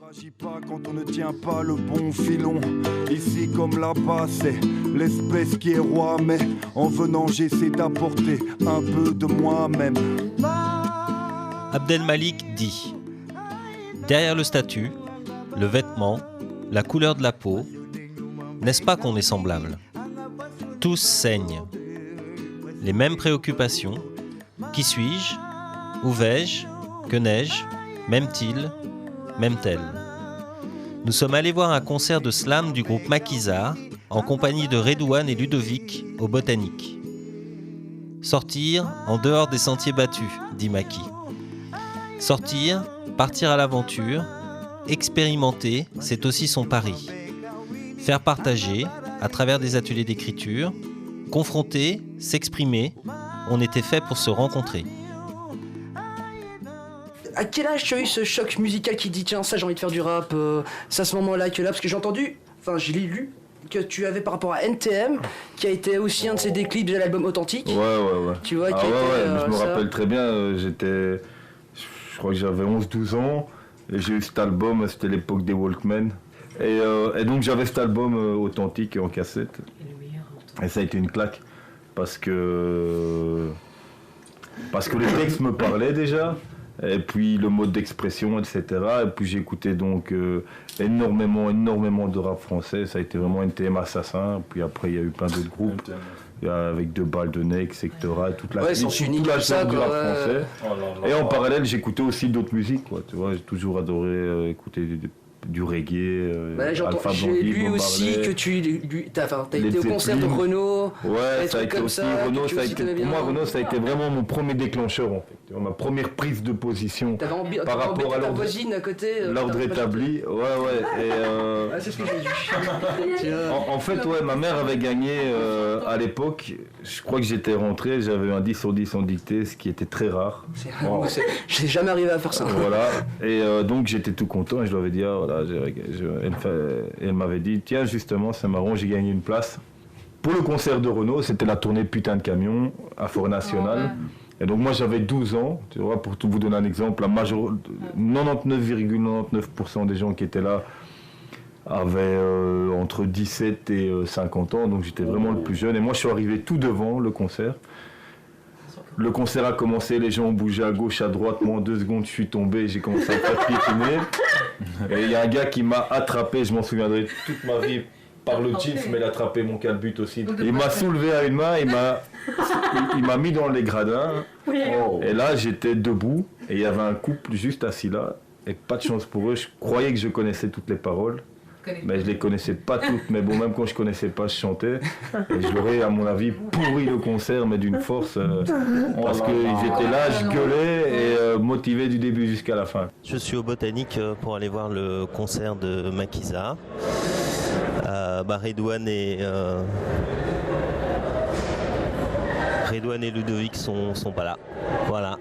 N'agis pas quand on ne tient pas le bon filon. Ici comme là-bas, c'est l'espèce qui est roi. Mais en venant, j'essaie d'apporter un peu de moi-même. Abdel Malik dit: derrière le statut, le vêtement, la couleur de la peau, n'est-ce pas qu'on est semblables? Tous saignent. Les mêmes préoccupations. Qui suis-je? Où vais-je? Que n'ai-je? M'aime-t-il? M'aime-t-elle? Nous sommes allés voir un concert de slam du groupe Maquisard en compagnie de Redouane et Ludovic au Botanique. Sortir en dehors des sentiers battus, dit Maki. Sortir, partir à l'aventure, expérimenter, c'est aussi son pari. Faire partager, à travers des ateliers d'écriture, confronter, s'exprimer, on était fait pour se rencontrer. À quel âge tu as eu ce choc musical qui dit tiens ça j'ai envie de faire du rap, c'est à ce moment-là que là, parce que j'ai entendu, enfin je l'ai lu, que tu avais par rapport à NTM, qui a été aussi un de ses déclics de l'album Authentique. Ouais. Tu vois, je me rappelle très bien, je crois que j'avais 11-12 ans, et j'ai eu cet album, c'était l'époque des Walkman. Et donc j'avais cet album Authentique en cassette. Et ça a été une claque, parce que les textes me parlaient déjà. Et puis le mode d'expression, etc. Et puis j'écoutais donc énormément de rap français. Ça a été vraiment NTM Assassin. Puis après il y a eu plein d'autres groupes avec De Balles, de Nex, etc. Toute la scène du rap français. Et en parallèle j'écoutais aussi d'autres musiques, quoi. Tu vois, j'ai toujours adoré écouter du reggae, Alpha J'ai lu aussi que t'as été au concert de Renaud. Ouais, ça a été aussi Renaud. Pour moi, Renaud, ça a été vraiment mon premier déclencheur, en fait. Ma première prise de position par rapport à l'ordre voisine à côté. L'ordre établi. Ouais. Et c'est ce que j'ai vu. En fait, ouais, ma mère avait gagné à l'époque. Je crois que j'étais rentré, j'avais un 10 sur 10 en dictée, ce qui était très rare. J'ai jamais arrivé à faire ça. Voilà. Et donc j'étais tout content et je lui avais dit, voilà, elle m'avait dit, tiens, justement, c'est marrant, j'ai gagné une place. Pour le concert de Renaud, c'était la tournée Putain de Camion à Forêt Nationale. Et donc moi j'avais 12 ans, tu vois, pour tout vous donner un exemple, 99,99% des gens qui étaient là avaient entre 17 et 50 ans, donc j'étais vraiment le plus jeune. Et moi je suis arrivé tout devant le concert. Le concert a commencé, les gens ont bougé à gauche, à droite, moi en 2 secondes je suis tombé, j'ai commencé à me faire piétiner. Et il y a un gars qui m'a attrapé, je m'en souviendrai toute ma vie, par le jeans, mais il a attrapé mon calbut aussi. Il m'a soulevé à une main, il m'a mis dans les gradins. Et là j'étais debout et il y avait un couple juste assis là. Et pas de chance pour eux, je croyais que je connaissais toutes les paroles. Mais je les connaissais pas toutes, mais bon, même quand je connaissais pas, je chantais. Et je leur ai, à mon avis, pourri le concert, mais d'une force, parce qu'ils étaient là, je gueulais et motivé du début jusqu'à la fin. Je suis au Botanique pour aller voir le concert de Maquisard. Redouane et Ludovic sont pas là. Voilà.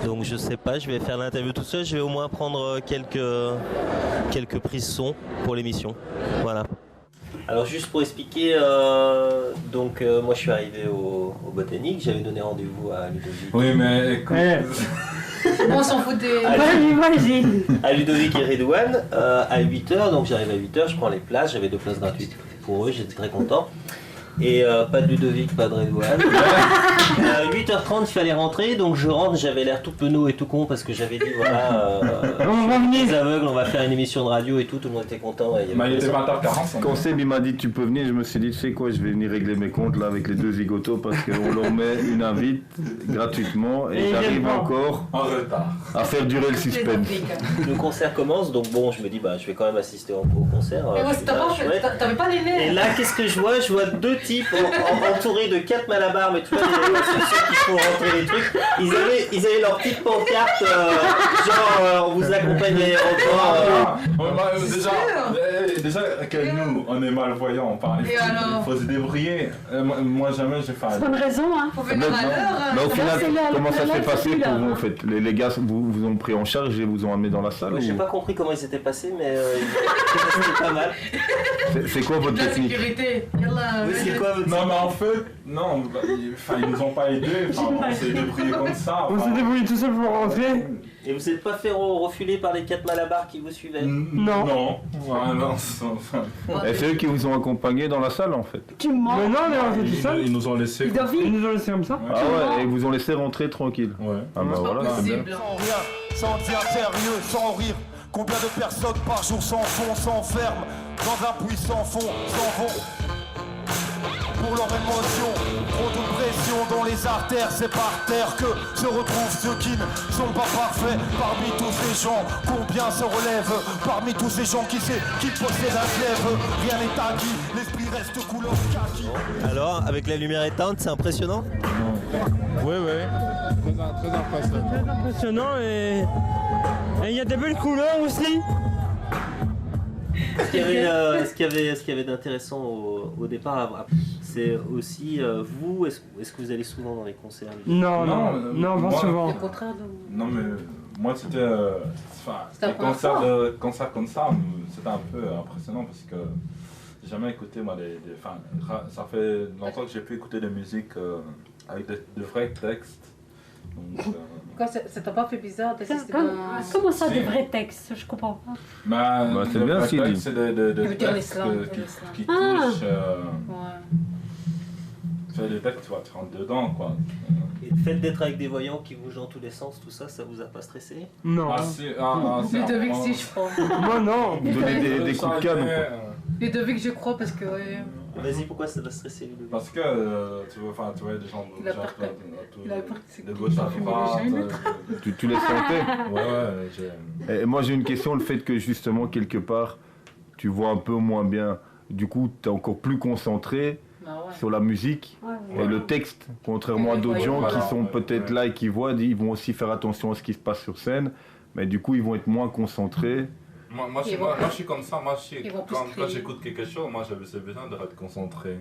Donc je sais pas, je vais faire l'interview tout seul, je vais au moins prendre quelques prises son pour l'émission. Voilà. Alors juste pour expliquer, moi je suis arrivé au Botanique, j'avais donné rendez-vous à Ludovic. Oui mais on s'en foutait. À Ludovic et Redouane à 8h, donc j'arrive à 8h, je prends les places, j'avais 2 places gratuites pour eux, j'étais très content. Et pas de Ludovic, pas de Redouane. 8h30 il fallait rentrer, donc je rentre, j'avais l'air tout penaud et tout con parce que j'avais dit voilà, les aveugles, on va faire une émission de radio et tout le monde était content. Il était 20h40. Quand Seb il m'a dit tu peux venir, je me suis dit tu sais quoi, je vais venir régler mes comptes là avec les 2 zigotos parce qu'on leur met une invite gratuitement et j'arrive encore en retard à faire durer le suspense. Le concert commence, donc bon je me dis je vais quand même assister au concert. T'avais pas les nez. Et là qu'est-ce que je vois? Je vois 2 types entourés de 4 malabars, mais tu vois ceux qui font rentrer les trucs, ils avaient leur petite pancarte genre on vous accompagne à l'aéroport. Déjà que nous on est malvoyants, enfin, il faut se débrouiller. Moi jamais j'ai fait. C'est pas une raison, hein. Faut venir à l'heure. Mais au final, comment ça s'est passé pour vous en fait? Les gars vous ont pris en charge et vous ont amené dans la salle? J'ai pas compris comment ils s'étaient passés, mais c'était pas mal. C'est quoi votre technique? Non mais en fait, non, ils nous ont pas aidés, on s'est débrouillé comme ça. On s'est débrouillé tout seul pour rentrer. Et vous n'êtes pas fait refiler par les 4 malabars qui vous suivaient? Non. Non. Et c'est eux qui vous ont accompagné dans la salle en fait. Tu mens. Mais non, mais on fait tout ça. Ils nous ont laissé. Ils nous ont laissé comme ça. Ah ouais, et ils vous ont laissé rentrer tranquille. Ouais. Ah bah voilà, c'est bien. Sans rien, sans dire sérieux, sans rire. Combien de personnes par jour s'enfoncent, s'enferment dans un puits sans fond, s'en vont pour leur émotion. Trop de pression dans les artères, c'est par terre que se retrouvent ceux qui ne sont pas parfaits. Parmi tous ces gens, combien se relèvent? Parmi tous ces gens qui possèdent un glaive, rien n'est acquis, l'esprit reste couleur kaki. Alors, avec la lumière éteinte, c'est impressionnant? Ouais. Très impressionnant. Très impressionnant et il y a des belles couleurs aussi. Ce qu'il y avait d'intéressant au départ, c'est aussi vous, est-ce que vous allez souvent dans les concerts? Non, pas souvent. Le contraire de... Non mais moi c'était la les première concerts comme ça, c'était un peu impressionnant parce que j'ai jamais écouté moi ça fait longtemps que j'ai pu écouter des musiques avec de vrais textes. Donc, Ça t'a pas fait bizarre d'assister Comment ça, des vrais textes? Je comprends pas. bah, c'est bien ce qu'il dit. C'est des veux dire textes l'islam, qui Ah. touchent. Ouais. C'est des textes, tu vois, tu rentres dedans quoi. Et le fait d'être avec des voyants qui bougent dans tous les sens, tout ça, ça vous a pas stressé? Non. Ludovic, si, je crois. Moi, non. Donner des coups de canne. Ludovic, je crois, parce que. Ouais. Vas-y, pourquoi ça va stresser, Ludovic? Parce que tu vois des gens Il a peur que de gauche à droite. Tu les sentais? Ouais, Et moi j'ai une question, le fait que justement quelque part tu vois un peu moins bien, du coup tu es encore plus concentré sur la musique et le texte, contrairement à d'autres gens qui sont peut-être là et qui voient, ils vont aussi faire attention à ce qui se passe sur scène, mais du coup ils vont être moins concentrés. Moi, je suis comme ça, quand j'écoute quelque chose, moi j'ai besoin d'être concentré.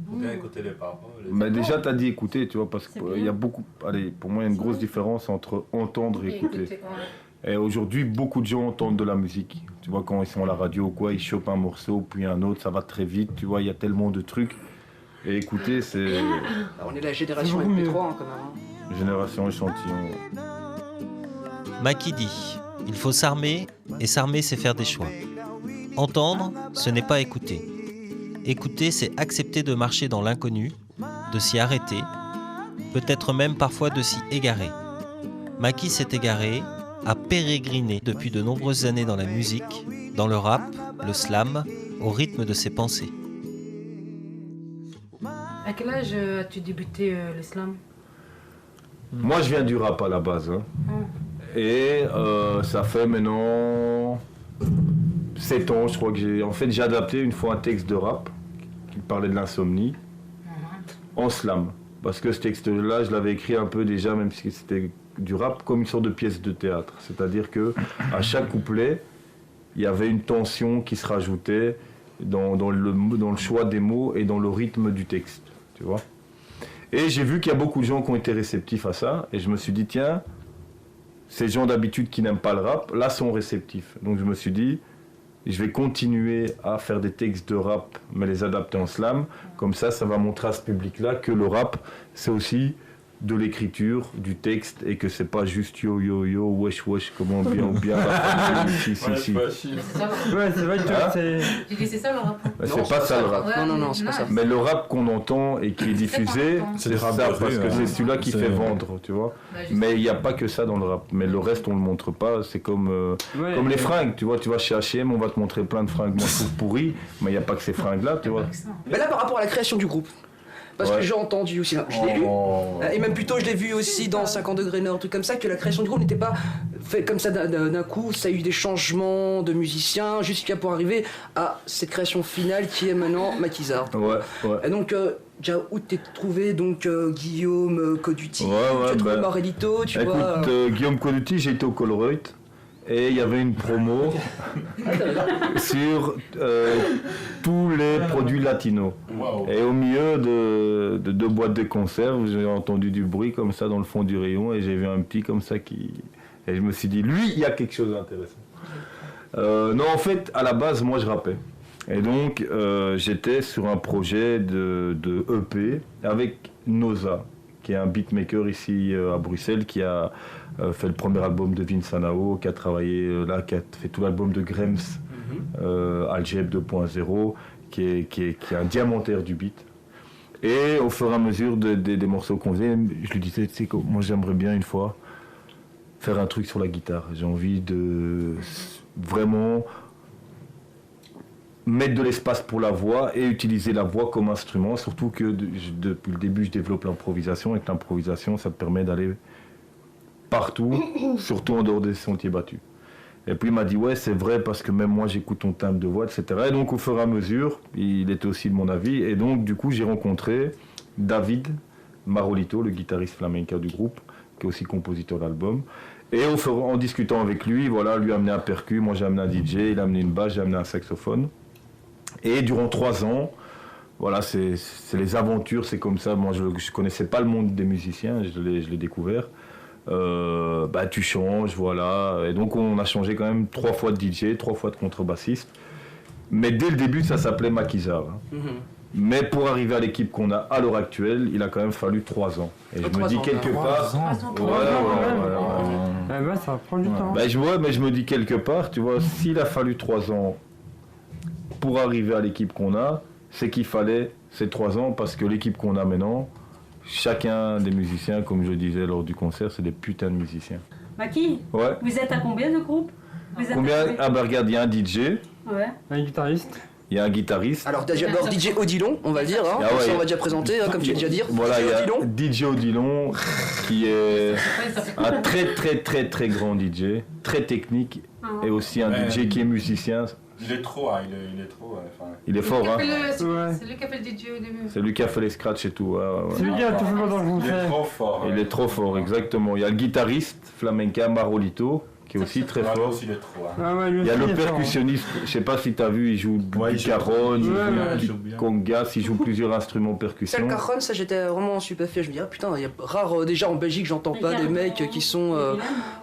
Faut bien écouter les paroles. Mais déjà tu as dit écouter, tu vois, parce qu'il y a beaucoup, pour moi il y a une grosse différence entre entendre et écouter. Et aujourd'hui, beaucoup de gens entendent de la musique. Tu vois, quand ils sont à la radio ou quoi, ils chopent un morceau, puis un autre, ça va très vite. Tu vois, il y a tellement de trucs. Et écouter, c'est... On est la génération MP3 quand même. Génération échantillon. Maki dit, il faut s'armer, et s'armer, c'est faire des choix. Entendre, ce n'est pas écouter. Écouter, c'est accepter de marcher dans l'inconnu, de s'y arrêter, peut-être même parfois de s'y égarer. Maki s'est égaré, a pérégriné depuis de nombreuses années dans la musique, dans le rap, le slam, au rythme de ses pensées. À quel âge as-tu débuté le slam? Moi, je viens du rap à la base. Hein. Et ça fait maintenant 7 ans, je crois que j'ai... En fait, j'ai adapté une fois un texte de rap qui parlait de l'insomnie en slam. Parce que ce texte-là, je l'avais écrit un peu déjà, même si c'était du rap, comme une sorte de pièce de théâtre. C'est-à-dire que à chaque couplet, il y avait une tension qui se rajoutait dans le choix des mots et dans le rythme du texte. Tu vois ? Et j'ai vu qu'il y a beaucoup de gens qui ont été réceptifs à ça, et je me suis dit, tiens, ces gens d'habitude qui n'aiment pas le rap, là sont réceptifs. Donc je me suis dit, je vais continuer à faire des textes de rap, mais les adapter en slam. Comme ça va montrer à ce public-là que le rap, c'est aussi de l'écriture, du texte, et que c'est pas juste yo yo yo, wesh wesh, comment bien ou bien. Si. Ouais, c'est vrai que c'est... J'ai dit c'est ça le rap. Mais c'est pas ça le rap. Non, c'est pas ça. Mais le rap qu'on entend et qui est diffusé, c'est ça, parce que c'est celui-là qui fait vendre, tu vois. Mais il n'y a pas que ça dans le rap. Mais le reste, on le montre pas. C'est comme les fringues, tu vois. Tu vas chez H&M, on va te montrer plein de fringues pourries, mais il n'y a pas que ces fringues-là, tu vois. Mais là, par rapport à la création du groupe, parce que j'ai entendu aussi, je l'ai lu, et même plutôt je l'ai vu aussi dans 50 degrés nord, truc comme ça, que la création du groupe n'était pas faite comme ça d'un coup, ça a eu des changements de musiciens jusqu'à pour arriver à cette création finale qui est maintenant Maquisard. Ouais. Et donc, déjà, où t'es trouvé donc Guillaume Coduti, tu as trouvé Marelito, tu vois. Écoute, Guillaume Coduti, j'ai été au Colruyt. Et il y avait une promo sur tous les produits latinos. Wow. Et au milieu de 2 boîtes de conserve, j'ai entendu du bruit comme ça dans le fond du rayon et j'ai vu un petit comme ça qui... Et je me suis dit, lui, il y a quelque chose d'intéressant. Non, en fait, à la base, moi, je rappais. Et donc, j'étais sur un projet de EP avec Noza, qui est un beatmaker ici à Bruxelles, qui a fait le premier album de Vince Anao, qui a travaillé qui a fait tout l'album de Grems, Algeb 2.0, qui est un diamantaire du beat. Et au fur et à mesure des morceaux qu'on faisait, je lui disais, tu sais, moi j'aimerais bien une fois faire un truc sur la guitare. J'ai envie de vraiment mettre de l'espace pour la voix et utiliser la voix comme instrument, surtout que depuis le début je développe l'improvisation, et avec l'improvisation ça te permet d'aller partout, surtout en dehors des sentiers battus. Et puis il m'a dit ouais c'est vrai parce que même moi j'écoute ton timbre de voix, etc. Et donc au fur et à mesure, il était aussi de mon avis, et donc du coup j'ai rencontré David Marolito, le guitariste flamenca du groupe, qui est aussi compositeur d'album. Et en discutant avec lui, voilà, lui a amené un percu, moi j'ai amené un DJ, il a amené une basse, j'ai amené un saxophone. Et durant 3 ans, voilà, c'est les aventures, c'est comme ça. Moi, je ne connaissais pas le monde des musiciens, je l'ai découvert. Tu changes, voilà. Et donc, on a changé quand même 3 fois de DJ, 3 fois de contrebassiste. Mais dès le début, ça s'appelait Maquisard. Mais pour arriver à l'équipe qu'on a à l'heure actuelle, il a quand même fallu 3 ans. Et je me dis quelque part... Ça prend du temps. Mais je me dis quelque part, tu vois, s'il a fallu 3 ans pour arriver à l'équipe qu'on a, c'est qu'il fallait ces 3 ans, parce que l'équipe qu'on a maintenant, chacun des musiciens, comme je disais lors du concert, c'est des putains de musiciens. Maki, Ouais. vous êtes à combien de groupes? Combien? Ah bah regarde, il y a un DJ, Ouais. Un guitariste. il y a un guitariste. Alors d'abord DJ Odilon, on va le dire, hein, Ah ouais. ça on va déjà présenter, comme tu viens déjà dire. Voilà, il y a Odilon. DJ Odilon, qui est un très grand DJ, très technique, et aussi un DJ qui est musicien. Il est trop, hein, il est trop. Enfin, Il est fort, hein. C'est lui qui a fait le DJ au début. C'est lui qui a fait les scratchs et tout. Ouais. C'est lui qui a tout fait pendant le il est concert. trop fort. Il est trop fort, exactement. Il y a le guitariste flamenca Marolito, qui est aussi très fort. Il est trop. Hein. Ah ouais, lui Il y a aussi, le il est fort, hein. percussionniste, je sais pas si tu as vu, il joue du cajon, il joue du congas, il joue plusieurs instruments Ça, percussion. le cajon, ça j'étais vraiment stupéfait. Je me dis, ah putain, il y a rare, déjà en Belgique, j'entends pas des mecs qui sont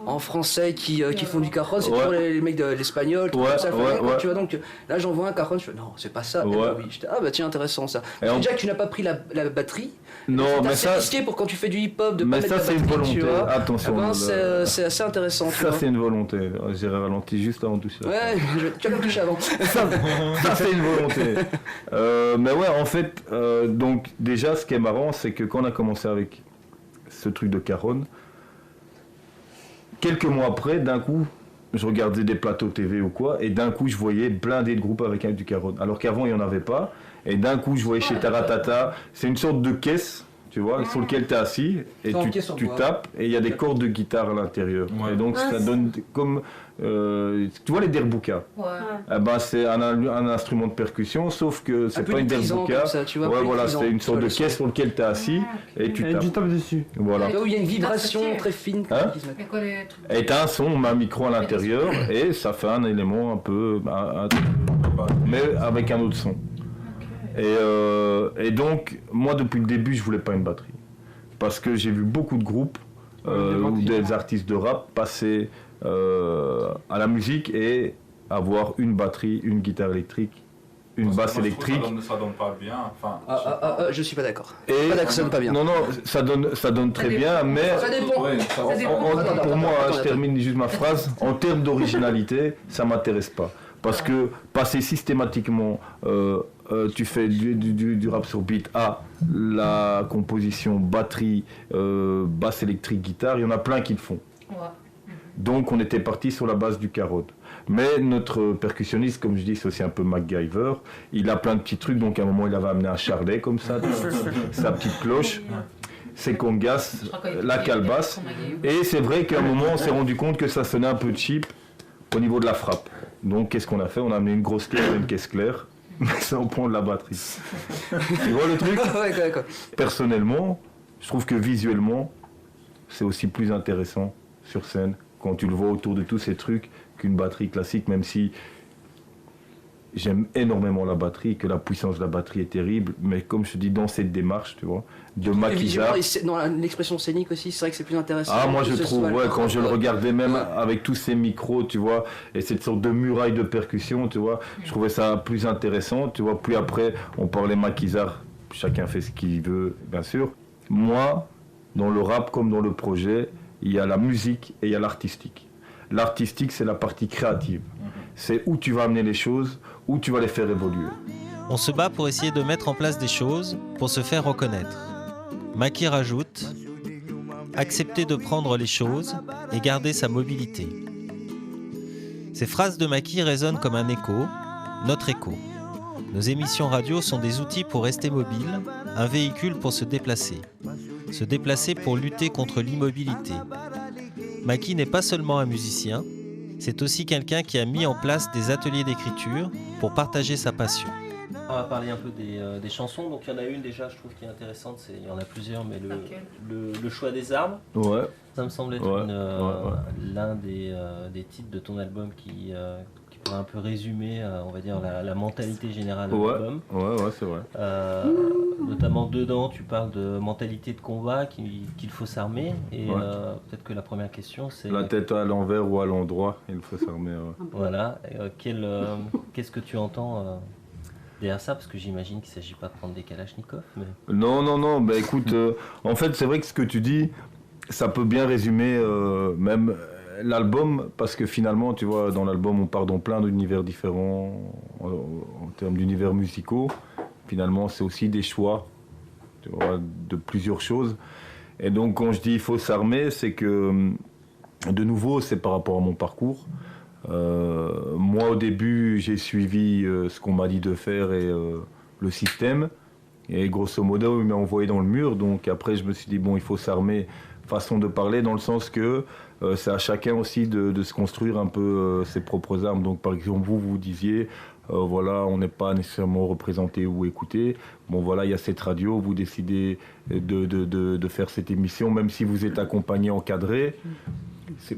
en français qui font du cajon, c'est Ouais. toujours les mecs de l'espagnol, tout Ouais, comme ça, le flamenco, ouais. tu vois. Donc là, j'en vois un cajon, je fais, non, c'est pas ça. Ouais. Eh ben oui. J'étais, ah bah tiens, intéressant ça. Et on- Déjà que tu n'as pas pris la batterie, Non, c'est mais assez ça, risqué pour quand tu fais du hip-hop de pas mais mettre ça la c'est une batterie, tu volonté. vois. Attention, Eh ben, c'est assez intéressant, tu ça vois. c'est une volonté. J'ai ralenti juste avant de toucher. Ouais, tu as pas touché avant. Ça c'est une volonté. Mais ouais, en fait, donc déjà ce qui est marrant, c'est que quand on a commencé avec ce truc de cajon, quelques mois après, d'un coup, je regardais des plateaux TV ou quoi, et d'un coup je voyais blindé de groupes avec du cajon. Alors qu'avant il n'y en avait pas, et d'un coup je voyais chez Taratata, c'est une sorte de caisse, tu vois, sur lequel tu es assis, et C'est en caisse en tu bois. tapes, et il y a des cordes de guitare à l'intérieur. Ouais. Et donc ça donne comme, tu vois les derboukas. Ouais. Eh ben, c'est un instrument de percussion, sauf que c'est peu pas une électrisant, derbouka. comme ça, tu vois, Ouais, peu voilà, électrisant, c'est une tu sorte vois, de le caisse son. sur laquelle tu es assis et tu Et tapes. tu tapes dessus. Voilà. Là où il y a une vibration Putain, très fine. Hein qui se met. Et quoi les trucs? Et tu as un son, on met un micro à l'intérieur et ça fait un élément un peu. Mais avec un autre son. Et donc, moi depuis le début, je voulais pas une batterie. Parce que j'ai vu beaucoup de groupes ou des artistes de rap passer à la musique et avoir une batterie, une guitare électrique, une basse électrique. Ça donne pas bien. Enfin, Je suis pas d'accord. Et Pas d'accord, ça donne pas bien. Non, ça donne très bien, mais Ça dépend. ouais, Ça dépend. pour moi, Attends, je termine juste ma phrase, en termes d'originalité, ça m'intéresse pas. Parce que passer systématiquement, tu fais du rap sur beat à la composition batterie, basse électrique, guitare, il y en a plein qui le font. Ouais. Donc on était parti sur la base du carotte. Mais notre percussionniste, comme je dis, c'est aussi un peu MacGyver. Il a plein de petits trucs, donc à un moment il avait amené un charlet comme ça, sa petite cloche, ses congas, la calebasse. Et c'est vrai qu'à un moment on s'est rendu compte que ça sonnait un peu cheap au niveau de la frappe. Donc qu'est-ce qu'on a fait? On a amené une grosse caisse et une caisse claire, mais sans prendre la batterie. Tu vois le truc? Ouais, quoi. Personnellement, je trouve que visuellement, c'est aussi plus intéressant sur scène quand tu le vois autour de tous ces trucs qu'une batterie classique, même si j'aime énormément la batterie, que la puissance de la batterie est terrible, mais comme je te dis, dans cette démarche, tu vois, de Et maquillage. visuellement, dans l'expression scénique aussi, c'est vrai que c'est plus intéressant. Ah, moi que je ce trouve, soit ouais, quand je le regardais même Ouais. avec tous ces micros, tu vois, et cette sorte de muraille de percussion, tu vois, je trouvais ça plus intéressant, tu vois. Puis après, on parlait maquisard, chacun fait ce qu'il veut, bien sûr. Moi, dans le rap comme dans le projet, il y a la musique et il y a l'artistique. L'artistique, c'est la partie créative. C'est où tu vas amener les choses, où tu vas les faire évoluer. On se bat pour essayer de mettre en place des choses pour se faire reconnaître. Maki rajoute « Accepter de prendre les choses et garder sa mobilité ». Ces phrases de Maki résonnent comme un écho, notre écho. Nos émissions radio sont des outils pour rester mobile, un véhicule pour se déplacer. Se déplacer pour lutter contre l'immobilité. Maki n'est pas seulement un musicien, c'est aussi quelqu'un qui a mis en place des ateliers d'écriture pour partager sa passion. On va parler un peu des chansons. Donc il y en a une déjà, je trouve qui est intéressante. Il y en a plusieurs, mais le choix des armes. Ouais. Ça me semble être l'un des titres de ton album qui pourrait un peu résumer, on va dire, la mentalité générale de l'album. Ouais, c'est vrai. Notamment dedans, tu parles de mentalité de combat, qu'il faut s'armer. Et peut-être que la première question, c'est... La tête à l'envers ou à l'endroit, il faut s'armer. Voilà. Qu'est-ce que tu entends derrière ça, parce que j'imagine qu'il ne s'agit pas de prendre des kalachnikovs. Mais... Non, bah écoute, en fait c'est vrai que ce que tu dis, ça peut bien résumer même l'album, parce que finalement, tu vois, dans l'album on part dans plein d'univers différents, en termes d'univers musicaux. Finalement c'est aussi des choix, tu vois, de plusieurs choses. Et donc quand je dis il faut s'armer, c'est que, de nouveau, c'est par rapport à mon parcours. Moi au début j'ai suivi ce qu'on m'a dit de faire et le système, et grosso modo il m'a envoyé dans le mur. Donc après je me suis dit bon, il faut s'armer, façon de parler, dans le sens que c'est à chacun aussi de se construire un peu ses propres armes. Donc par exemple vous disiez voilà, on n'est pas nécessairement représenté ou écouté, bon voilà, il y a cette radio, vous décidez de faire cette émission, même si vous êtes accompagné, encadré.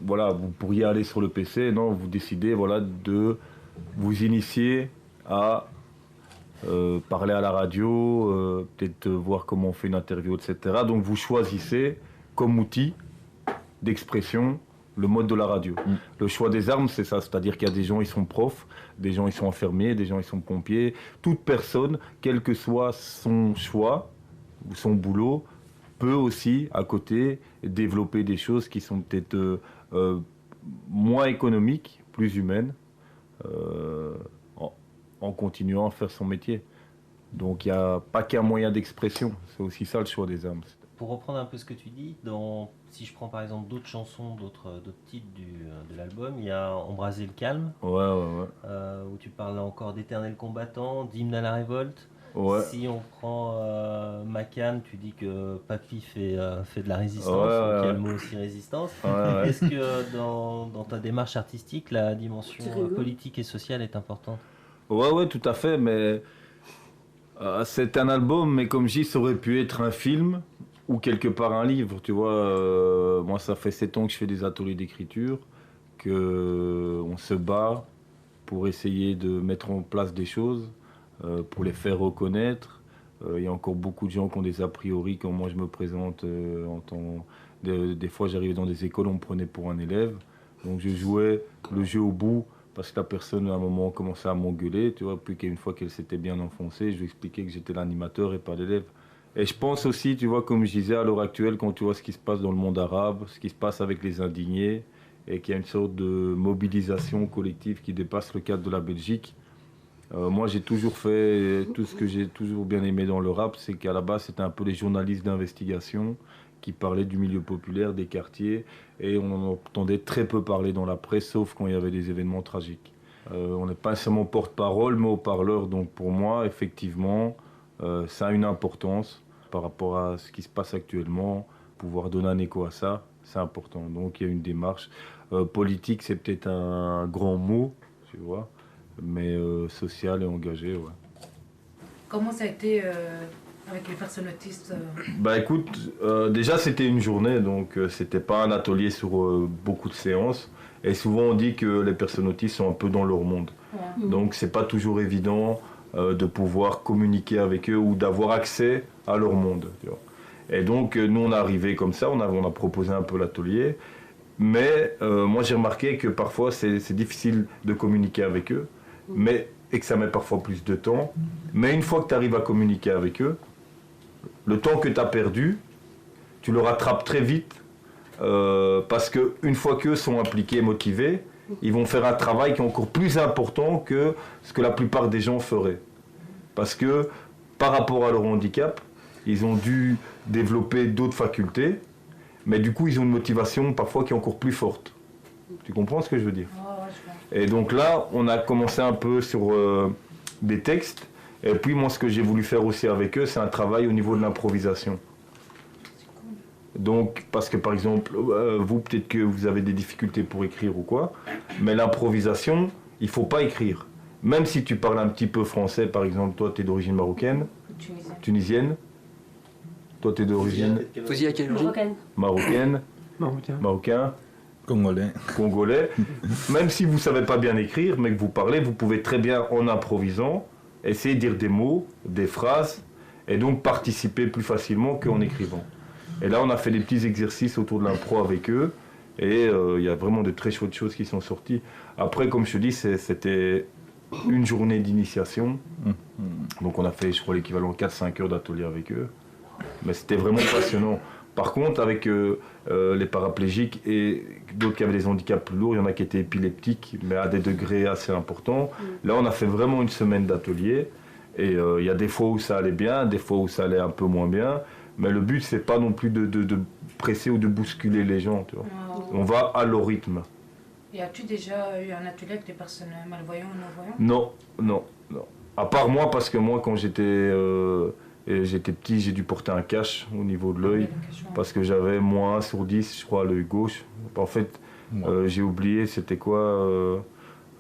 Voilà, vous pourriez aller sur le PC, non, vous décidez voilà, de vous initier à parler à la radio, peut-être voir comment on fait une interview, etc. Donc vous choisissez comme outil d'expression le mode de la radio. Le choix des armes, c'est ça, c'est-à-dire qu'il y a des gens, ils sont profs, des gens, ils sont infirmiers, des gens, ils sont pompiers. Toute personne, quel que soit son choix ou son boulot, peut aussi, à côté, développer des choses qui sont peut-être moins économiques, plus humaines, en continuant à faire son métier. Donc il n'y a pas qu'un moyen d'expression, c'est aussi ça le choix des armes. Pour reprendre un peu ce que tu dis, si je prends par exemple d'autres chansons, d'autres titres de l'album, il y a Embraser le calme, où tu parles encore d'éternel combattant, d'hymne à la révolte. Ouais. Si on prend Macan, tu dis que Papy fait de la résistance, donc il y a le mot aussi résistance. Est-ce que dans ta démarche artistique, la dimension politique et sociale est importante ? Ouais, tout à fait, mais c'est un album, mais comme je dis, ça aurait pu être un film ou quelque part un livre, tu vois. Moi, ça fait 7 ans que je fais des ateliers d'écriture, qu'on se bat pour essayer de mettre en place des choses, pour les faire reconnaître. Il y a encore beaucoup de gens qui ont des a priori quand moi je me présente des fois j'arrivais dans des écoles, on me prenait pour un élève, donc je jouais le jeu au bout parce que la personne à un moment commençait à m'engueuler, tu vois, puis qu'une fois qu'elle s'était bien enfoncée, je lui expliquais que j'étais l'animateur et pas l'élève. Et je pense aussi, tu vois, comme je disais, à l'heure actuelle, quand tu vois ce qui se passe dans le monde arabe, ce qui se passe avec les indignés, et qu'il y a une sorte de mobilisation collective qui dépasse le cadre de la Belgique. Moi, j'ai toujours fait tout ce que j'ai toujours bien aimé dans le rap, c'est qu'à la base, c'était un peu les journalistes d'investigation qui parlaient du milieu populaire, des quartiers, et on en entendait très peu parler dans la presse, sauf quand il y avait des événements tragiques. On n'est pas seulement porte-parole, mais haut-parleur, donc pour moi, effectivement, ça a une importance par rapport à ce qui se passe actuellement. Pouvoir donner un écho à ça, c'est important. Donc il y a une démarche. Politique, c'est peut-être un grand mot, tu vois, mais social et engagé, ouais. Comment ça a été avec les personnes autistes Bah écoute, déjà c'était une journée, donc c'était pas un atelier sur beaucoup de séances. Et souvent on dit que les personnes autistes sont un peu dans leur monde. Ouais. Donc c'est pas toujours évident de pouvoir communiquer avec eux ou d'avoir accès à leur monde. Tu vois. Et donc nous on est arrivé comme ça, on a proposé un peu l'atelier. Mais moi j'ai remarqué que parfois c'est difficile de communiquer avec eux, et que ça met parfois plus de temps. Mais une fois que tu arrives à communiquer avec eux, le temps que tu as perdu, tu le rattrapes très vite parce qu'une fois qu'eux sont impliqués et motivés, ils vont faire un travail qui est encore plus important que ce que la plupart des gens feraient. Parce que par rapport à leur handicap, ils ont dû développer d'autres facultés, mais du coup ils ont une motivation parfois qui est encore plus forte. Tu comprends ce que je veux dire? Et donc là, on a commencé un peu sur des textes, et puis moi ce que j'ai voulu faire aussi avec eux, c'est un travail au niveau de l'improvisation. Donc, parce que par exemple, vous peut-être que vous avez des difficultés pour écrire ou quoi, mais l'improvisation, il ne faut pas écrire. Même si tu parles un petit peu français, par exemple, toi tu es d'origine marocaine, tunisienne, toi tu es d'origine Vous y à quelle origine? marocaine, marocain, congolais. Même si vous ne savez pas bien écrire, mais que vous parlez, vous pouvez très bien, en improvisant, essayer de dire des mots, des phrases, et donc participer plus facilement qu'en écrivant. Et là, on a fait des petits exercices autour de l'impro avec eux, et il y a vraiment de très chouettes choses qui sont sorties. Après, comme je te dis, c'était une journée d'initiation. Donc on a fait, je crois, l'équivalent de 4-5 heures d'atelier avec eux. Mais c'était vraiment passionnant. Par contre, avec les paraplégiques et d'autres qui avaient des handicaps plus lourds, il y en a qui étaient épileptiques, mais à des degrés assez importants. Là, on a fait vraiment une semaine d'atelier. Et il y a des fois où ça allait bien, des fois où ça allait un peu moins bien. Mais le but, c'est pas non plus de presser ou de bousculer les gens. Tu vois. On va à leur rythme. Et as-tu déjà eu un atelier avec des personnes malvoyantes ou Non, non-voyantes? non, non. À part moi, parce que moi, quand j'étais petit, j'ai dû porter un cache au niveau de l'œil, parce que j'avais moins 1 sur 10, je crois, à l'œil gauche. En fait, j'ai oublié, c'était quoi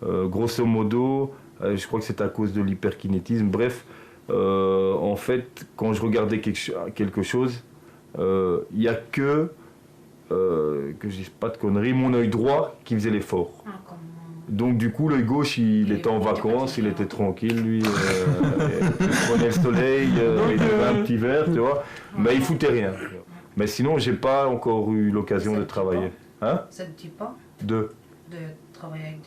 grosso modo, je crois que c'était à cause de l'hyperkinétisme. Bref, en fait, quand je regardais quelque chose, il n'y a que je dise pas de conneries, mon œil droit qui faisait l'effort. Donc du coup, l'œil gauche, il était en vacances, il était tranquille, lui, il prenait le soleil, il avait un petit verre, tu vois, mais il foutait rien. Mais sinon, j'ai pas encore eu l'occasion de travailler. Hein? Ça ne te dit pas De travailler avec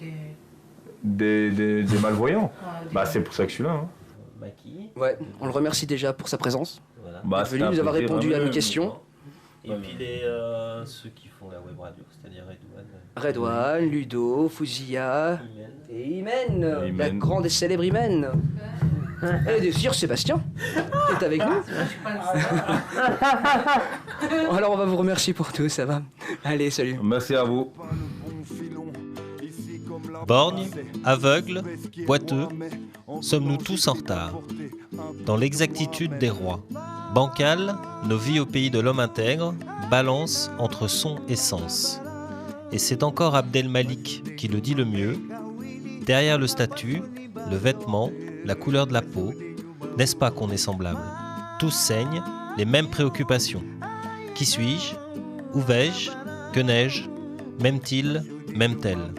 des malvoyants. Bah c'est pour ça que je suis là. Hein. Ouais, on le remercie déjà pour sa présence. Voilà. Bah, Il est venu nous avoir répondu à nos questions. Et puis ceux qui font la web radio, c'est-à-dire Redouane, Ludo, Fouzia et Imen, la Imen. grande et célèbre Imen. Et bien sûr, Sébastien est avec nous. Alors on va vous remercier pour tout, ça va. Allez, salut. Merci à vous. Borgne, aveugle, boiteux, sommes-nous tous en retard? Dans l'exactitude des rois, bancal, nos vies au pays de l'homme intègre balancent entre son et sens. Et c'est encore Abdel Malik qui le dit le mieux. Derrière le statut, le vêtement, la couleur de la peau, n'est-ce pas qu'on est semblables? Tous saignent, les mêmes préoccupations. Qui suis-je? Où vais-je? Que n'ai-je? M'aime-t-il? M'aime-t-elle?